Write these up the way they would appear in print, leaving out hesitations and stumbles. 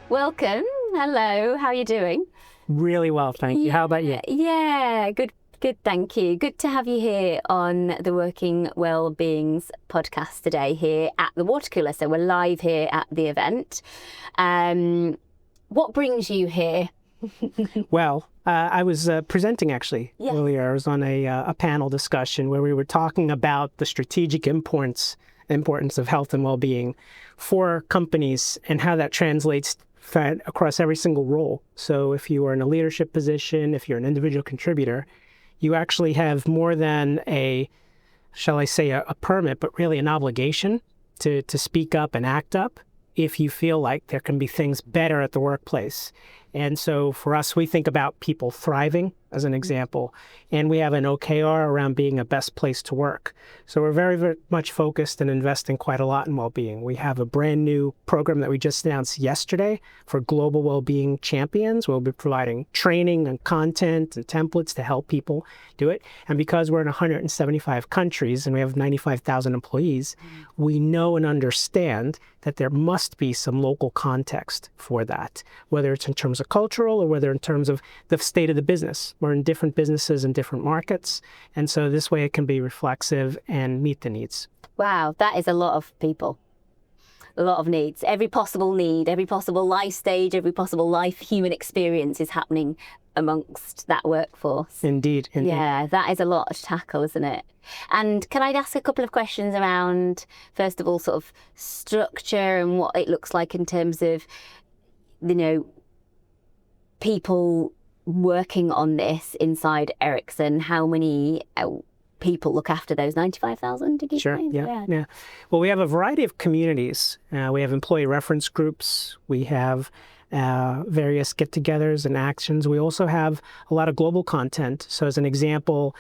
Welcome. Hello. How are you doing? Really well, thank you. How about you? Yeah, good, thank you. Good to have you here on the Working Wellbeing's podcast today here at the water cooler. So we're live here at the event. What brings you here? Well, I was presenting actually earlier. I was on a panel discussion where we were talking about the strategic importance of health and well-being for companies and how that translates across every single role. So if you are in a leadership position, if you're an individual contributor, you actually have more than a permit, but really an obligation to speak up and act up if you feel like there can be things better at the workplace. And so for us, we think about people thriving as an example, and we have an OKR around being a best place to work. So we're very, very much focused and investing quite a lot in well-being. We have a brand new program that we just announced yesterday for global well-being champions. We'll be providing training and content and templates to help people do it. And because we're in 175 countries and we have 95,000 employees, we know and understand that there must be some local context for that, whether it's in terms of cultural or whether in terms of the state of the business. We're in different businesses and different markets. And so this way it can be reflexive and meet the needs. Wow, that is a lot of people, a lot of needs. Every possible need, every possible life stage, every possible life human experience is happening amongst that workforce. Indeed. Yeah, that is a lot to tackle, isn't it? And can I ask a couple of questions around, first of all, sort of structure and what it looks like in terms of, people working on this inside Ericsson? How many people look after those 95,000, did you say? Sure, yeah. Well, we have a variety of communities. We have employee reference groups. We have various get-togethers and actions. We also have a lot of global content. So as an example,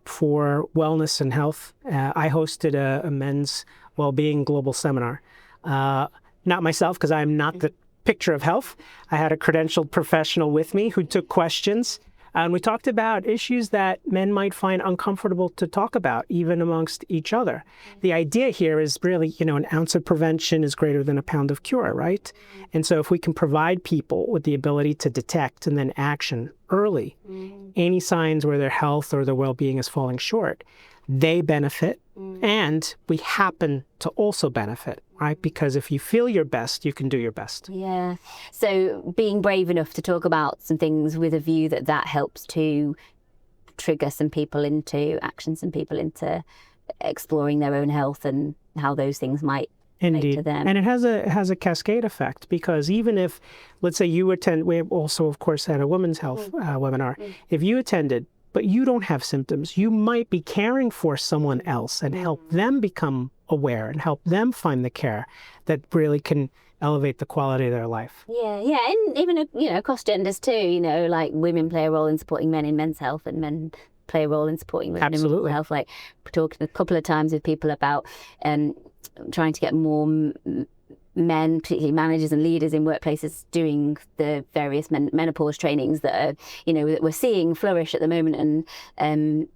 for wellness and health, I hosted a men's well-being global seminar. Not myself, because I'm not the picture of health. I had a credentialed professional with me who took questions. And we talked about issues that men might find uncomfortable to talk about, even amongst each other. The idea here is really, an ounce of prevention is greater than a pound of cure, right? And so if we can provide people with the ability to detect and then action early, any signs where their health or their well-being is falling short, they benefit, and we happen to also benefit, right? Because if you feel your best, you can do your best. Yeah. So being brave enough to talk about some things with a view that helps to trigger some people into action, some people into exploring their own health and how those things might Indeed. To them. And it has a cascade effect, because even if, let's say you attend, we also, of course, had a women's health webinar. If you attended, but you don't have symptoms, you might be caring for someone else and help them become aware and help them find the care that really can elevate the quality of their life. Yeah, and even, across genders too, like women play a role in supporting men in men's health and men play a role in supporting women in mental health. Like, we're talking a couple of times with people about trying to get more men, particularly managers and leaders in workplaces, doing the various menopause trainings that are, that we're seeing flourish at the moment and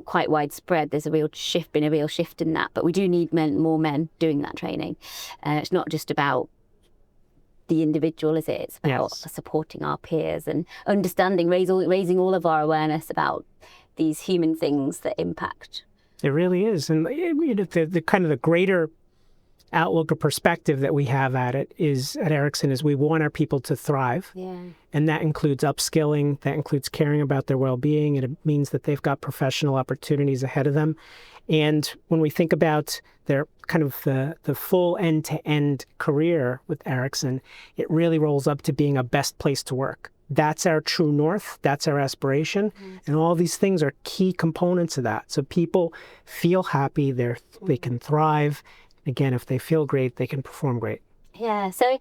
quite widespread. There's been a real shift in that, but we do need more men doing that training. It's not just about the individual, is it? It's about supporting our peers and understanding, raising all of our awareness about these human things that impact. It really is. And the kind of the greater outlook or perspective that we have at Ericsson is we want our people to thrive. Yeah. And that includes upskilling, that includes caring about their well-being, and it means that they've got professional opportunities ahead of them. And when we think about their kind of the full end-to-end career with Ericsson, it really rolls up to being a best place to work. That's our true north. That's our aspiration. And all these things are key components of that. So people feel happy, they can thrive. Again, if they feel great, they can perform great. Yeah, so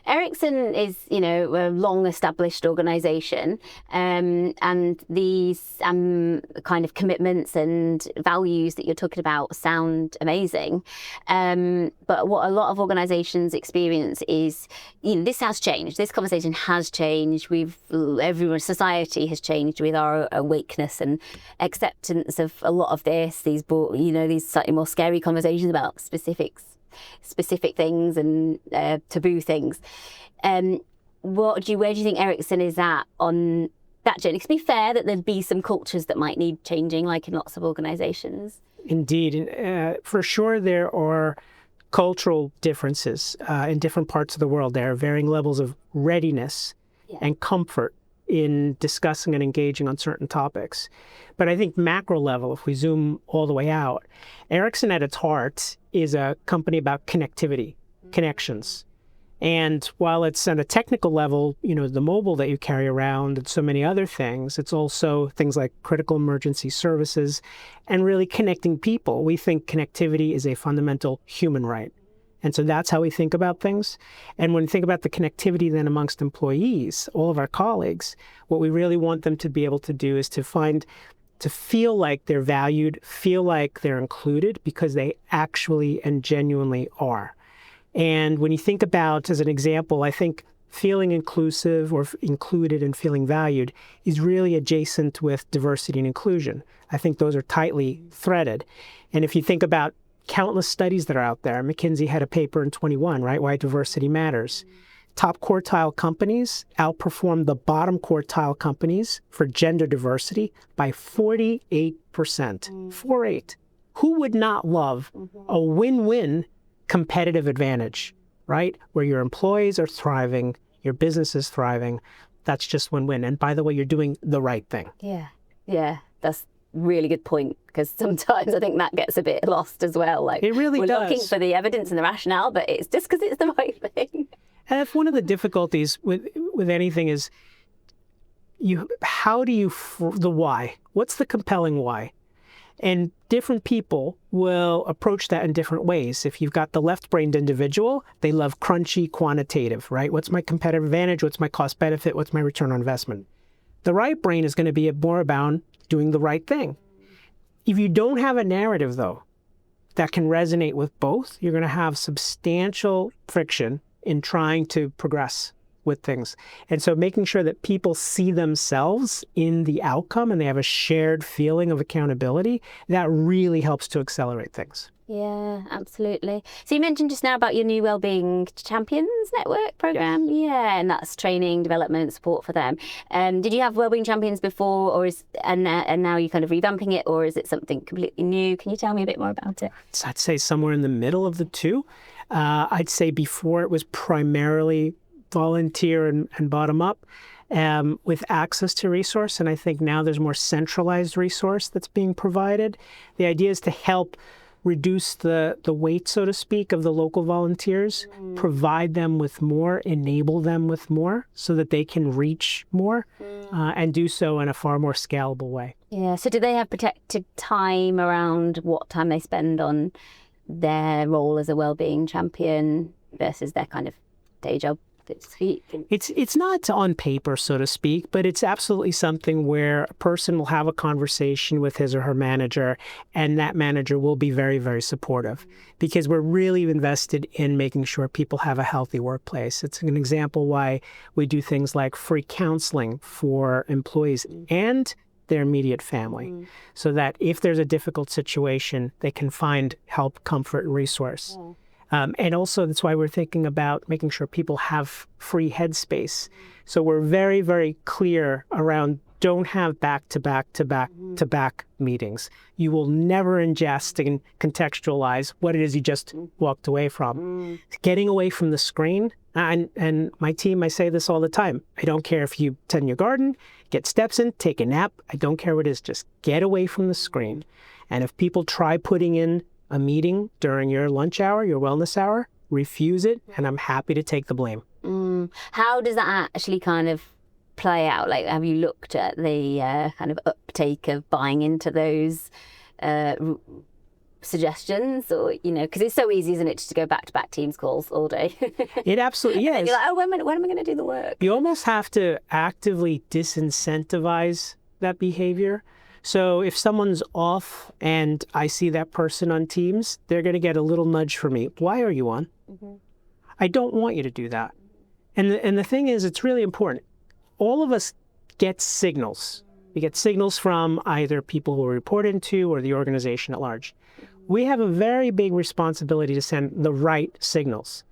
Ericsson is, a long-established organisation, and these kind of commitments and values that you're talking about sound amazing. But what a lot of organisations experience is, this has changed. This conversation has changed. Society has changed with our awakeness and acceptance of a lot of this. These slightly more scary conversations about specifics specific things and taboo things. Where do you think Ericsson is at on that journey? To be fair, that there'd be some cultures that might need changing, like in lots of organizations. Indeed. For sure, there are cultural differences in different parts of the world. There are varying levels of readiness and comfort in discussing and engaging on certain topics. But I think macro level, if we zoom all the way out, Ericsson at its heart is a company about connectivity, connections. And while it's on a technical level, the mobile that you carry around and so many other things, it's also things like critical emergency services and really connecting people. We think connectivity is a fundamental human right. And so that's how we think about things. And when we think about the connectivity then amongst employees, all of our colleagues, what we really want them to be able to do is to feel like they're valued, feel like they're included, because they actually and genuinely are. And when you think about, as an example, I think feeling inclusive or included and feeling valued is really adjacent with diversity and inclusion. I think those are tightly threaded. And if you think about countless studies that are out there, McKinsey had a paper in 21, right? Why diversity matters. Top quartile companies outperform the bottom quartile companies for gender diversity by 48%. 48. Who would not love a win-win competitive advantage, right? Where your employees are thriving, your business is thriving. That's just win-win. And by the way, you're doing the right thing. Yeah, that's a really good point, because sometimes I think that gets a bit lost as well. Like, it really we're does. Looking for the evidence and the rationale, but it's just because it's the right thing. And if one of the difficulties with anything is the why? What's the compelling why? And different people will approach that in different ways. If you've got the left-brained individual, they love crunchy quantitative, right? What's my competitive advantage? What's my cost benefit? What's my return on investment? The right brain is going to be more about doing the right thing. If you don't have a narrative, though, that can resonate with both, you're going to have substantial friction in trying to progress with things. And so making sure that people see themselves in the outcome and they have a shared feeling of accountability, that really helps to accelerate things. Yeah, absolutely. So you mentioned just now about your new Wellbeing Champions Network program. Yes. Yeah, and that's training, development, support for them. Did you have Wellbeing Champions before, and now you're kind of revamping it, or is it something completely new? Can you tell me a bit more about it? So I'd say somewhere in the middle of the two. I'd say before it was primarily volunteer and bottom up with access to resource. And I think now there's more centralized resource that's being provided. The idea is to help reduce the weight, so to speak, of the local volunteers, provide them with more, enable them with more so that they can reach more and do so in a far more scalable way. Yeah. So do they have protected time around what time they spend on their role as a wellbeing champion versus their kind of day job? It's not on paper, so to speak, but it's absolutely something where a person will have a conversation with his or her manager, and that manager will be very, very supportive because we're really invested in making sure people have a healthy workplace. It's an example why we do things like free counseling for employees and their immediate family, so that if there's a difficult situation, they can find help, comfort, and resource. And also that's why we're thinking about making sure people have free headspace. So we're very, very clear around don't have back-to-back meetings. You will never ingest and contextualize what it is you just walked away from. Getting away from the screen, and my team, I say this all the time, I don't care if you tend your garden, get steps in, take a nap, I don't care what it is, just get away from the screen. And if people try putting in a meeting during your lunch hour, your wellness hour, refuse it, and I'm happy to take the blame. How does that actually kind of play out? Like, have you looked at the kind of uptake of buying into those suggestions, or because it's so easy, isn't it, just to go back-to-back Teams calls all day? It absolutely is. And you're like, oh, when am I going to do the work? You almost have to actively disincentivize that behavior. So if someone's off and I see that person on Teams, they're going to get a little nudge from me. Why are you on? I don't want you to do that. And the thing is, it's really important. All of us get signals We get signals from either people who are reported into or the organization at large. We have a very big responsibility to send the right signals.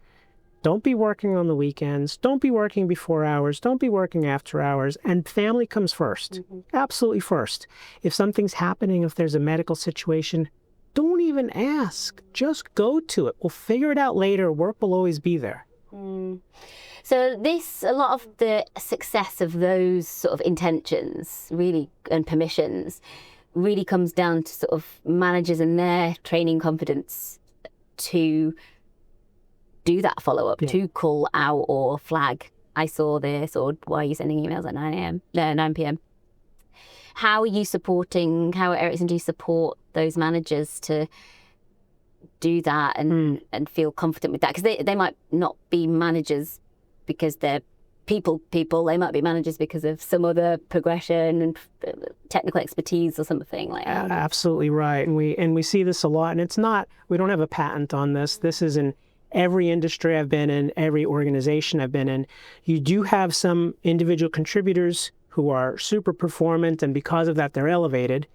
Don't be working on the weekends. Don't be working before hours. Don't be working after hours. And family comes first. Absolutely first. If something's happening, if there's a medical situation, don't even ask. Just go to it. We'll figure it out later. Work will always be there. So a lot of the success of those sort of intentions really and permissions really comes down to sort of managers and their training confidence to do that follow-up, to call out or flag, I saw this, or why are you sending emails at 9 p.m. How at Ericsson do you support those managers to do that and feel confident with that? Because they might not be managers because they're people. They might be managers because of some other progression and technical expertise or something like that. Absolutely right. And we see this a lot. And it's not, we don't have a patent on this. This is in every industry I've been in, every organization I've been in. You do have some individual contributors who are super performant, and because of that, they're elevated.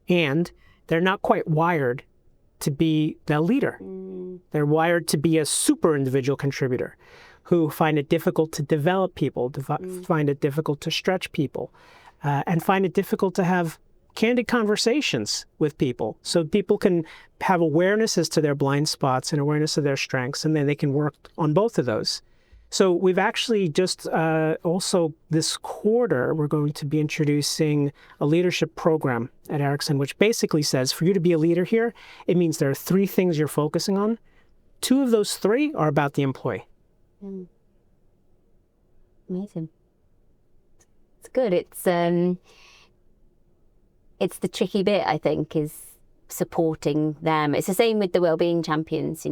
And they're not quite wired to be the leader. They're wired to be a super individual contributor who find it difficult to develop people, find it difficult to stretch people, and find it difficult to have candid conversations with people so people can have awareness as to their blind spots and awareness of their strengths, and then they can work on both of those. So we've actually just also this quarter, we're going to be introducing a leadership program at Ericsson, which basically says for you to be a leader here, it means there are 3 things you're focusing on. 2 of those 3 are about the employee. Amazing. It's good. It's the tricky bit, I think, is supporting them. It's the same with the Wellbeing champions,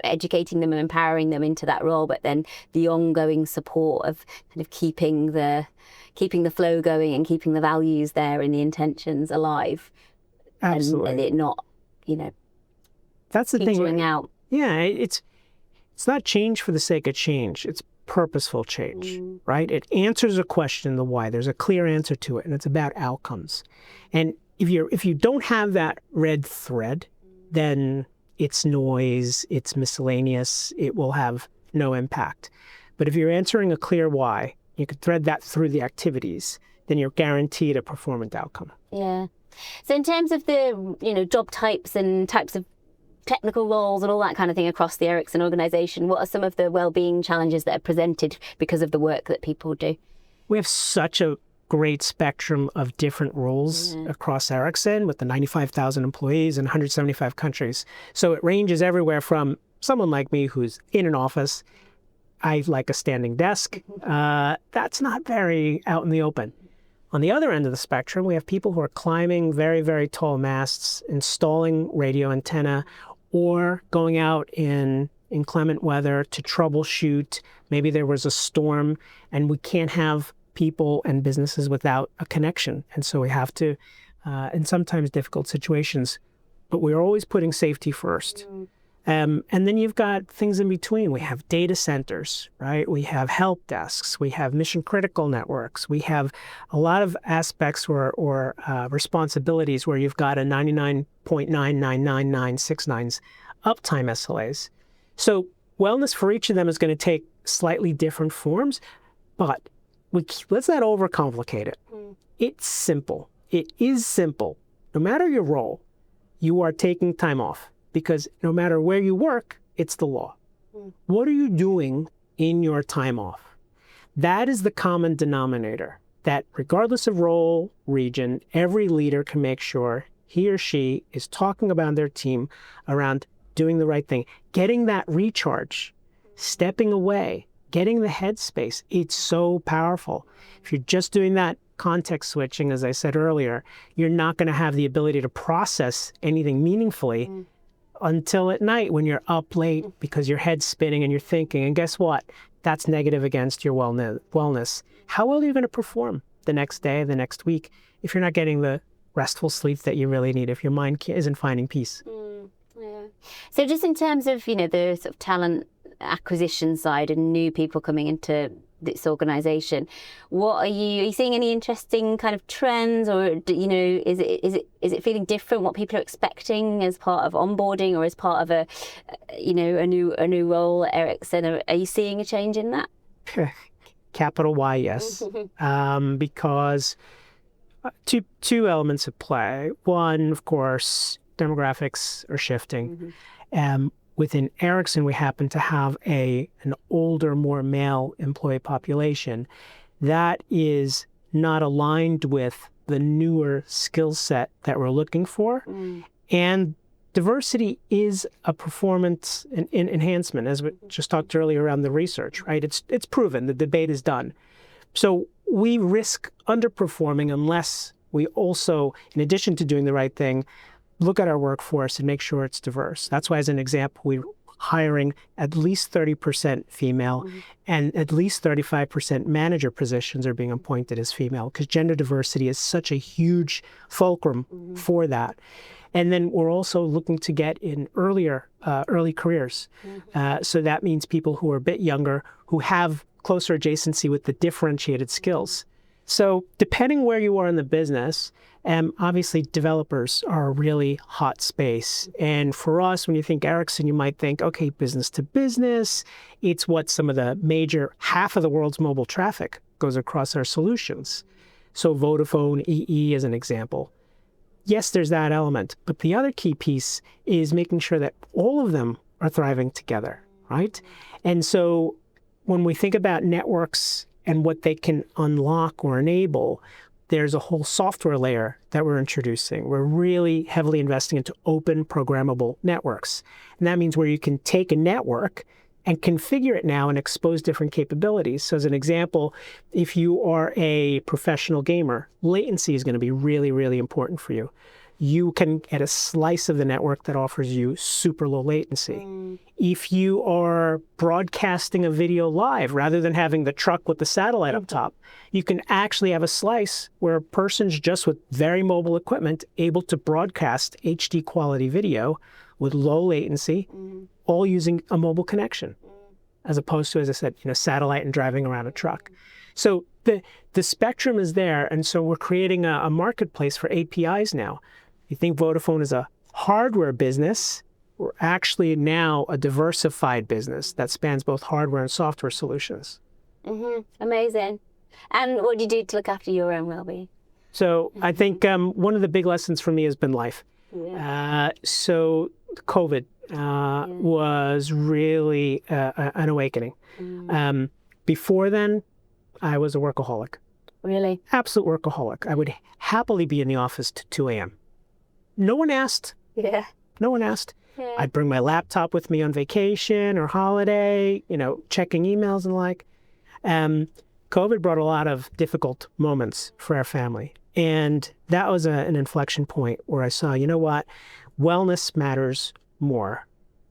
educating them and empowering them into that role, but then the ongoing support of kind of keeping the flow going and keeping the values there and the intentions alive. Absolutely. And it not, that's the thing. Out. Yeah, it's not change for the sake of change. It's purposeful change, right? It answers a question, the why. There's a clear answer to it, and it's about outcomes. And if you don't have that red thread, then it's noise, it's miscellaneous, it will have no impact. But if you're answering a clear why, you could thread that through the activities, then you're guaranteed a performant outcome. Yeah. So in terms of the, job types and types of technical roles and all that kind of thing across the Ericsson organization, what are some of the well-being challenges that are presented because of the work that people do? We have such a great spectrum of different roles across Ericsson with the 95,000 employees in 175 countries. So it ranges everywhere from someone like me who's in an office. I like a standing desk. That's not very out in the open. On the other end of the spectrum, we have people who are climbing very, very tall masts, installing radio antenna, or going out in inclement weather to troubleshoot. Maybe there was a storm and we can't have people and businesses without a connection. And so we have to, in sometimes difficult situations, but we're always putting safety first. And then you've got things in between. We have data centers, right? We have help desks. We have mission critical networks. We have a lot of aspects or responsibilities where you've got a 99.9999969's uptime SLAs. So wellness for each of them is going to take slightly different forms, but let's not overcomplicate it. It's simple. It is simple. No matter your role, you are taking time off. Because no matter where you work, it's the law. What are you doing in your time off? That is the common denominator, that regardless of role, region, every leader can make sure he or she is talking about their team around doing the right thing, getting that recharge, stepping away, getting the headspace. It's so powerful. If you're just doing that context switching, as I said earlier, you're not going to have the ability to process anything meaningfully until at night when you're up late because your head's spinning and you're thinking. And guess what? That's negative against your wellness. How well are you going to perform the next day, the next week, if you're not getting the restful sleep that you really need, if your mind isn't finding peace? Yeah. So just in terms of, the sort of talent acquisition side and new people coming into this organisation. Are you seeing any interesting kind of trends, or is it feeling different what people are expecting as part of onboarding or as part of a new role at Ericsson? Are you seeing a change in that? Capital Y, yes. Because two elements at play. One, of course, demographics are shifting. Within Ericsson, we happen to have an older, more male employee population that is not aligned with the newer skill set that we're looking for. And diversity is a performance enhancement, as we just talked earlier around the research, right? It's proven, the debate is done. So we risk underperforming unless we also, in addition to doing the right thing, look at our workforce and make sure it's diverse. That's why, as an example, we're hiring at least 30% female and at least 35% manager positions are being appointed as female, because gender diversity is such a huge fulcrum for that. And then we're also looking to get in early careers. So that means people who are a bit younger, who have closer adjacency with the differentiated skills. So depending where you are in the business, obviously developers are a really hot space. And for us, when you think Ericsson, you might think, okay, business to business. It's what some of the major, half of the world's mobile traffic goes across our solutions. So Vodafone, EE as an example. Yes, there's that element. But the other key piece is making sure that all of them are thriving together, right? And so when we think about networks and what they can unlock or enable, there's a whole software layer that we're introducing. We're really heavily investing into open programmable networks. And that means where you can take a network and configure it now and expose different capabilities. So as an example, if you are a professional gamer, latency is going to be really, really important for you. You can get a slice of the network that offers you super low latency. If you are broadcasting a video live, rather than having the truck with the satellite up top, you can actually have a slice where a person's just with very mobile equipment able to broadcast HD quality video with low latency, all using a mobile connection, as opposed to, as I said, satellite and driving around a truck. So the spectrum is there, and so we're creating a marketplace for APIs now. You think Vodafone is a hardware business, we're actually now a diversified business that spans both hardware and software solutions. Amazing. And what do you do to look after your own well-being? So I think one of the big lessons for me has been life. So COVID was really an awakening. Before then, I was a workaholic. Really? Absolute workaholic. I would happily be in the office to 2 a.m. No one asked. No one asked. I'd bring my laptop with me on vacation or holiday, checking emails and the like. COVID brought a lot of difficult moments for our family. And that was an inflection point where I saw, wellness matters more.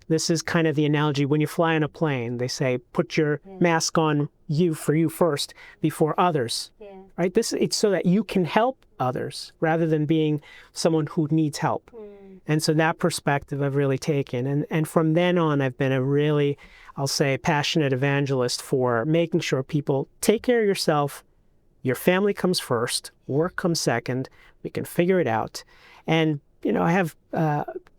This is kind of the analogy when you fly on a plane. They say, put your mask on for you first before others, right? It's so that you can help others rather than being someone who needs help. And so that perspective I've really taken. And from then on, I've been a really, I'll say, passionate evangelist for making sure people take care of yourself. Your family comes first, work comes second. We can figure it out. And I have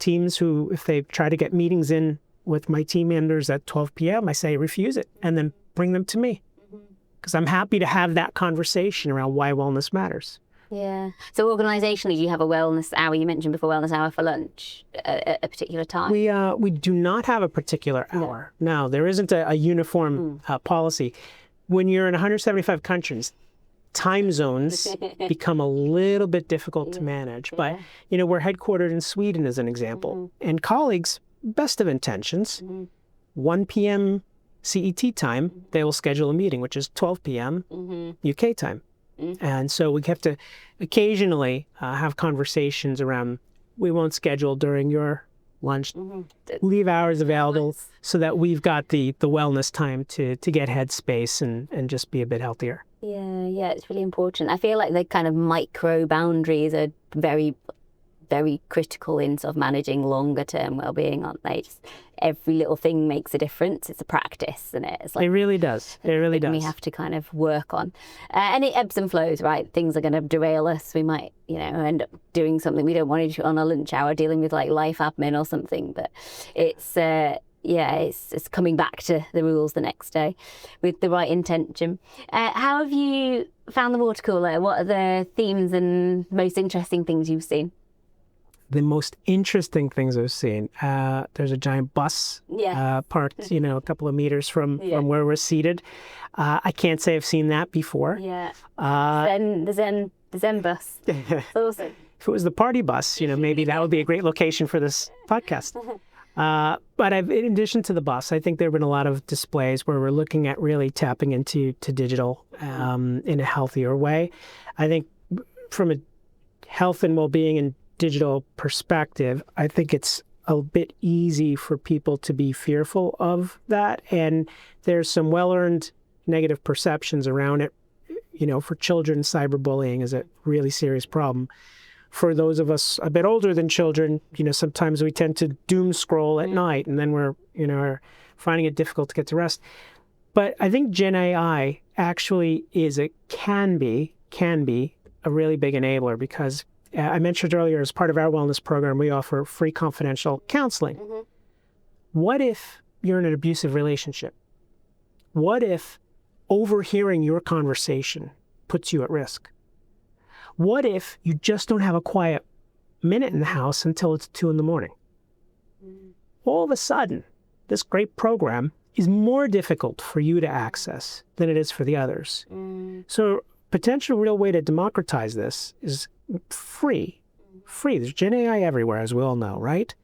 teams who, if they try to get meetings in with my team members at 12 p.m., I say, refuse it, and then bring them to me. Because I'm happy to have that conversation around why wellness matters. Yeah. So organizationally, do you have a wellness hour? You mentioned before wellness hour for lunch at a particular time. We do not have a particular hour. No, there isn't a uniform policy. When you're in 175 countries, time zones become a little bit difficult to manage. But, we're headquartered in Sweden, as an example. And colleagues, best of intentions, 1 p.m. CET time, they will schedule a meeting, which is 12 p.m. UK time. And so we have to occasionally have conversations around, we won't schedule during your lunch, leave hours available so that we've got the wellness time to get headspace and just be a bit healthier. Yeah, it's really important. I feel like the kind of micro boundaries are very very critical in sort of managing longer term well-being, aren't they? Just every little thing makes a difference. It's a practice, isn't it? It's like, it really does. It really does. We have to kind of work on. And it ebbs and flows, right? Things are going to derail us. We might, end up doing something we don't want to do on a lunch hour, dealing with like life admin or something. But it's coming back to the rules the next day with the right intention. How have you found the water cooler? What are the themes and most interesting things you've seen? The most interesting things I've seen, there's a giant bus parked, a couple of meters from where we're seated. I can't say I've seen that before. Yeah. The Zen bus. It's awesome. If it was the party bus, maybe that would be a great location for this podcast. But in addition to the bus, I think there have been a lot of displays where we're looking at really tapping into digital in a healthier way. I think from a health and well-being and digital perspective, I think it's a bit easy for people to be fearful of that. And there's some well-earned negative perceptions around it. For children, cyberbullying is a really serious problem. For those of us a bit older than children, sometimes we tend to doom scroll at night, and then we're, finding it difficult to get to rest. But I think Gen AI actually can be a really big enabler, because I mentioned earlier, as part of our wellness program, we offer free confidential counseling. Mm-hmm. What if you're in an abusive relationship? What if overhearing your conversation puts you at risk? What if you just don't have a quiet minute in the house until it's 2 a.m? All of a sudden, this great program is more difficult for you to access than it is for the others. So potential real way to democratize this is free. There's Gen AI everywhere, as we all know, right?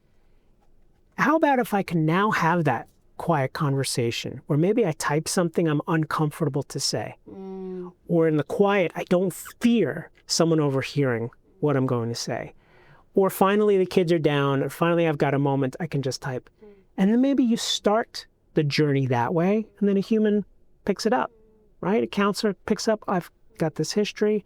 How about if I can now have that quiet conversation, or maybe I type something I'm uncomfortable to say, or in the quiet, I don't fear someone overhearing what I'm going to say, or finally the kids are down, or finally I've got a moment, I can just type. And then maybe you start the journey that way, and then a human picks it up, right? A counselor picks up, I've got this history.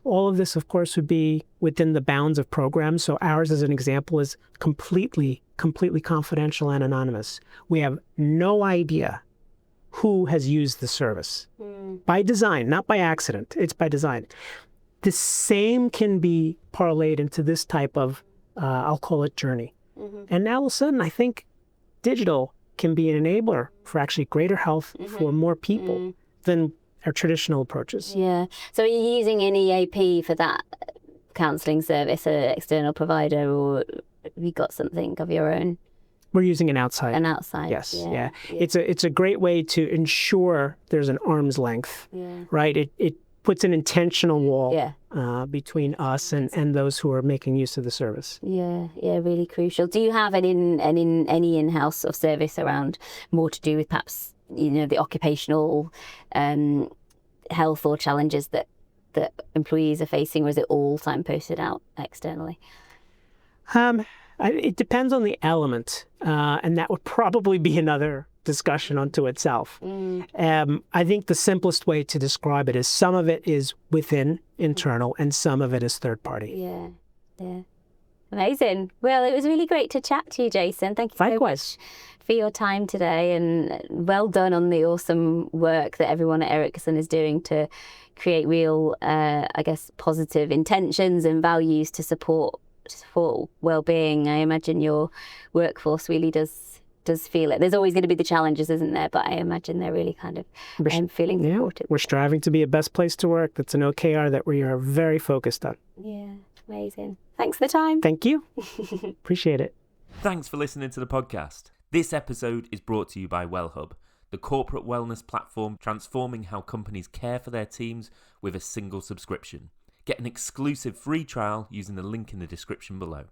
All of this, of course, would be within the bounds of programs. So ours, as an example, is completely confidential and anonymous. We have no idea who has used the service. By design, not by accident. It's by design. The same can be parlayed into this type of, I'll call it journey. And now all of a sudden, I think digital can be an enabler for actually greater health for more people than our traditional approaches. Yeah. So are you using an EAP for that counselling service, an external provider, or have you got something of your own? We're using an outside. Yes. Yeah. It's a great way to ensure there's an arm's length, right? It puts an intentional wall between us and those who are making use of the service. Yeah, really crucial. Do you have any in-house sort of service around more to do with perhaps the occupational health or challenges that employees are facing, or is it all signposted out externally? It depends on the element, and that would probably be another discussion unto itself. I think the simplest way to describe it is some of it is within internal and some of it is third party. Yeah. Amazing. Well, it was really great to chat to you, Jason. Thank you so much for your time today, and well done on the awesome work that everyone at Ericsson is doing to create real, positive intentions and values to support well-being. I imagine your workforce really does feel it. There's always going to be the challenges, isn't there? But I imagine they're really kind of feeling supported. We're striving to be a best place to work. That's an OKR that we are very focused on. Yeah, amazing. Thanks for the time. Thank you. Appreciate it. Thanks for listening to the podcast. This episode is brought to you by Wellhub, the corporate wellness platform transforming how companies care for their teams with a single subscription. Get an exclusive free trial using the link in the description below.